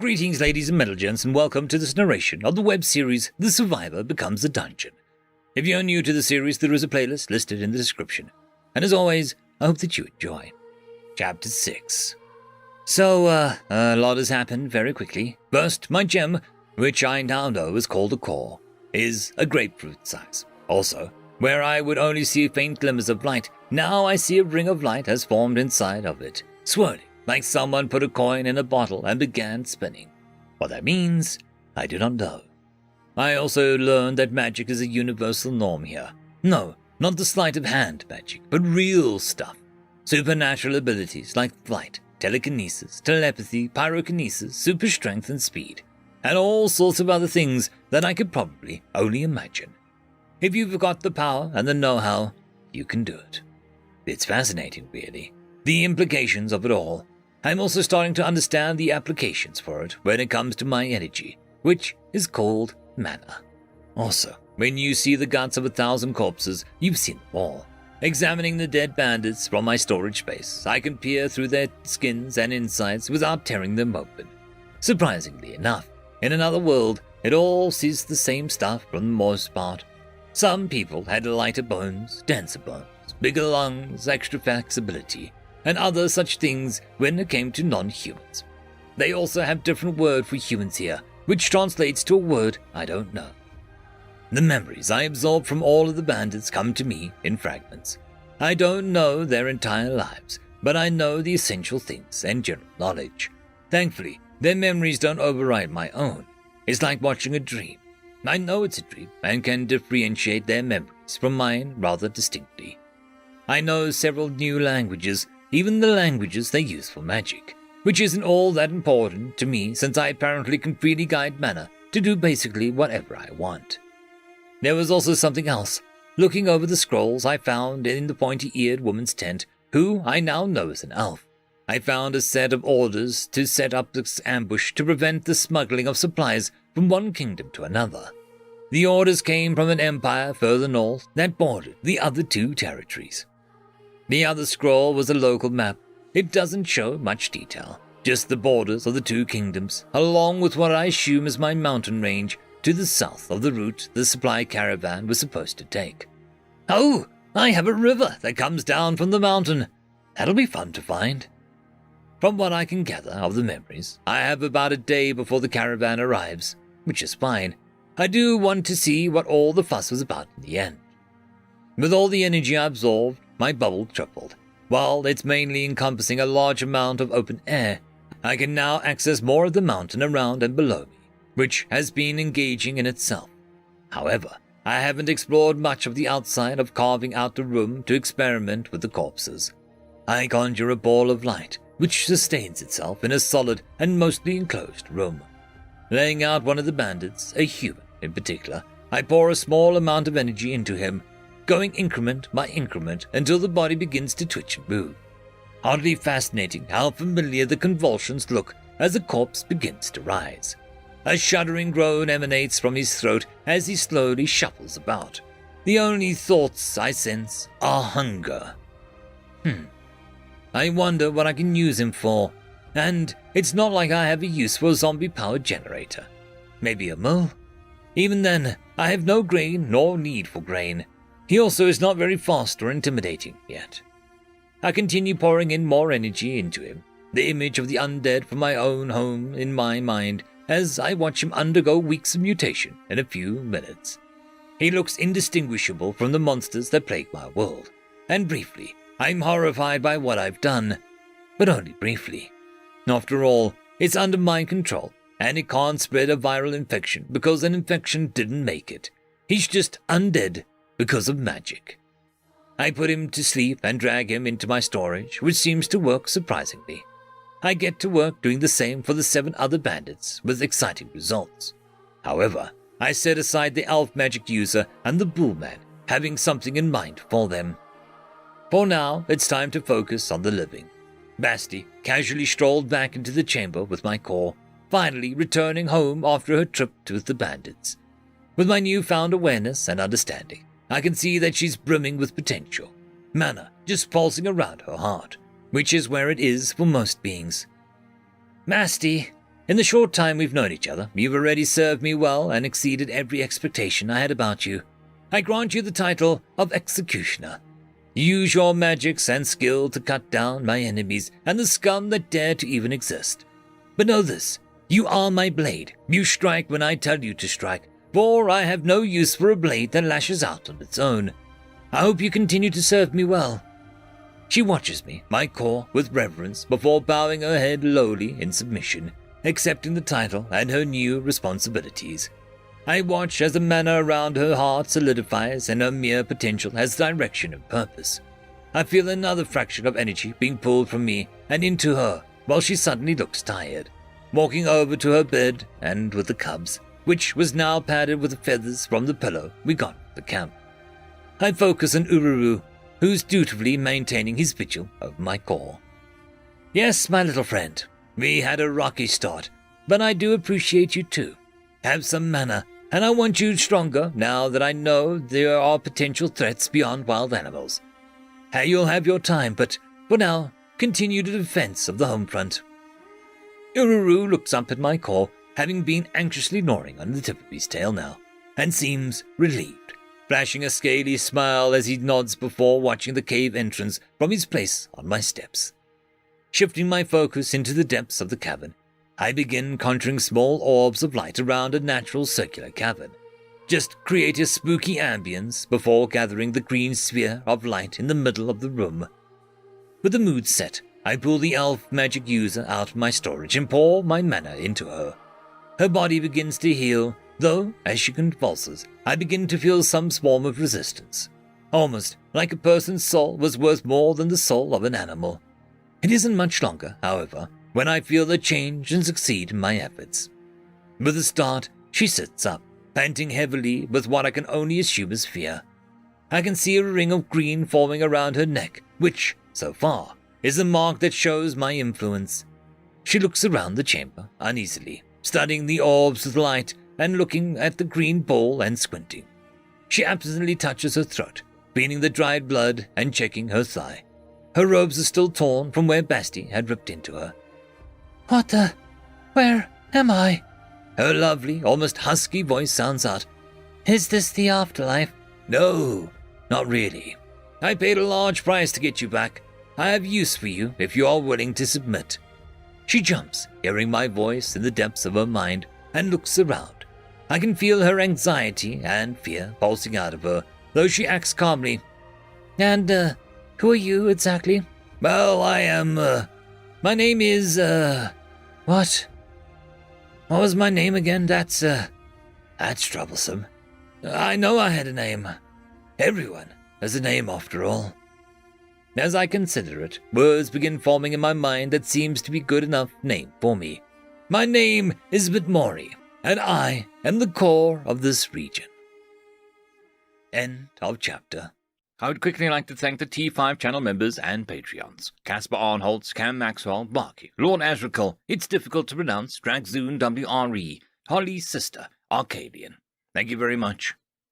Greetings, ladies and metal-gents, and welcome to this narration of the web series The Survivor Becomes a Dungeon. If you're new to the series, there is a playlist listed in the description. And as always, I hope that you enjoy. Chapter 6. So, a lot has happened very quickly. First, my gem, which I now know is called a core, is a grapefruit size. Also, where I would only see faint glimmers of light, now I see a ring of light has formed inside of it, swirling, like someone put a coin in a bottle and began spinning. What that means, I do not know. I also learned that magic is a universal norm here. No, not the sleight of hand magic, but real stuff. Supernatural abilities like flight, telekinesis, telepathy, pyrokinesis, super strength and speed, and all sorts of other things that I could probably only imagine. If you've got the power and the know-how, you can do it. It's fascinating, really, the implications of it all. I'm also starting to understand the applications for it when it comes to my energy, which is called mana. Also, when you see the guts of 1,000 corpses, you've seen them all. Examining the dead bandits from my storage space, I can peer through their skins and insides without tearing them open. Surprisingly enough, in another world, it all sees the same stuff for the most part. Some people had lighter bones, denser bones, bigger lungs, extra flexibility, and other such things when it came to non-humans. They also have different word for humans here, which translates to a word I don't know. The memories I absorb from all of the bandits come to me in fragments. I don't know their entire lives, but I know the essential things and general knowledge. Thankfully, their memories don't override my own. It's like watching a dream. I know it's a dream and can differentiate their memories from mine rather distinctly. I know several new languages, even the languages they use for magic, which isn't all that important to me since I apparently can freely guide mana to do basically whatever I want. There was also something else. Looking over the scrolls I found in the pointy-eared woman's tent, who I now know is an elf, I found a set of orders to set up this ambush to prevent the smuggling of supplies from one kingdom to another. The orders came from an empire further north that bordered the other two territories. The other scroll was a local map. It doesn't show much detail, just the borders of the two kingdoms, along with what I assume is my mountain range to the south of the route the supply caravan was supposed to take. Oh, I have a river that comes down from the mountain. That'll be fun to find. From what I can gather of the memories, I have about a day before the caravan arrives, which is fine. I do want to see what all the fuss was about in the end. With all the energy I absorbed, my bubble tripled. While it's mainly encompassing a large amount of open air, I can now access more of the mountain around and below me, which has been engaging in itself. However, I haven't explored much of the outside of carving out the room to experiment with the corpses. I conjure a ball of light, which sustains itself in a solid and mostly enclosed room. Laying out one of the bandits, a human in particular, I pour a small amount of energy into him, going increment by increment until the body begins to twitch and move. Oddly fascinating how familiar the convulsions look as the corpse begins to rise. A shuddering groan emanates from his throat as he slowly shuffles about. The only thoughts I sense are hunger. I wonder what I can use him for, and it's not like I have a use for a zombie power generator. Maybe a mill? Even then, I have no grain nor need for grain. He also is not very fast or intimidating yet. I continue pouring in more energy into him, the image of the undead from my own home in my mind as I watch him undergo weeks of mutation in a few minutes. He looks indistinguishable from the monsters that plague my world, and briefly, I'm horrified by what I've done, but only briefly. After all, it's under my control, and it can't spread a viral infection because an infection didn't make it. He's just undead because of magic. I put him to sleep and drag him into my storage, which seems to work surprisingly. I get to work doing the same for the 7 other bandits with exciting results. However, I set aside the elf magic user and the bullman, having something in mind for them. For now, it's time to focus on the living. Basti casually strolled back into the chamber with my core, finally returning home after her trip with the bandits. With my newfound awareness and understanding, I can see that she's brimming with potential. Mana just pulsing around her heart, which is where it is for most beings. Basti, In the short time we've known each other, you've already served me well and exceeded every expectation I had about you. I grant you the title of Executioner. Use your magics and skill to cut down my enemies and the scum that dare to even exist. But know this, you are my blade. You strike when I tell you to strike, for I have no use for a blade that lashes out on its own. I hope you continue to serve me well." She watches me, my core, with reverence before bowing her head lowly in submission, accepting the title and her new responsibilities. I watch as the mana around her heart solidifies and her mere potential has direction and purpose. I feel another fraction of energy being pulled from me and into her while she suddenly looks tired, walking over to her bed and with the cubs, which was now padded with the feathers from the pillow we got at the camp. I focus on Ururu, who's dutifully maintaining his vigil over my core. "Yes, my little friend, we had a rocky start, but I do appreciate you too. Have some mana, and I want you stronger now that I know there are potential threats beyond wild animals. Hey, you'll have your time, but for now, continue the defense of the home front." Ururu looks up at my core, having been anxiously gnawing on the tip of his tail now, and seems relieved, flashing a scaly smile as he nods before watching the cave entrance from his place on my steps. Shifting my focus into the depths of the cavern, I begin conjuring small orbs of light around a natural circular cavern. Just create a spooky ambience before gathering the green sphere of light in the middle of the room. With the mood set, I pull the elf magic user out of my storage and pour my mana into her. Her body begins to heal, though, as she convulses, I begin to feel some form of resistance. Almost like a person's soul was worth more than the soul of an animal. It isn't much longer, however, when I feel the change and succeed in my efforts. With a start, she sits up, panting heavily with what I can only assume is fear. I can see a ring of green forming around her neck, which, so far, is a mark that shows my influence. She looks around the chamber uneasily, studying the orbs with light and looking at the green ball and squinting. She absently touches her throat, feeling the dried blood and checking her thigh. Her robes are still torn from where Basti had ripped into her. Where am I?" Her lovely, almost husky voice sounds out. "Is this the afterlife?" "No, not really. I paid a large price to get you back. I have use for you if you are willing to submit." She jumps, hearing my voice in the depths of her mind, and looks around. I can feel her anxiety and fear pulsing out of her, though she acts calmly. "And, who are you exactly?" "Well, I am, my name is, What? What was my name again? That's troublesome. I know I had a name. Everyone has a name after all." As I consider it, words begin forming in my mind that seems to be good enough name for me. My name is Bitmori, and I am the core of this region. End of chapter. I would quickly like to thank the T5 channel members and Patreons. Casper Arnholtz, Cam Maxwell, Barky, Lord Azrekahl, It's Difficult to Pronounce, Dragzoon W.R.E, Holly's Sister, Arcadian. Thank you very much.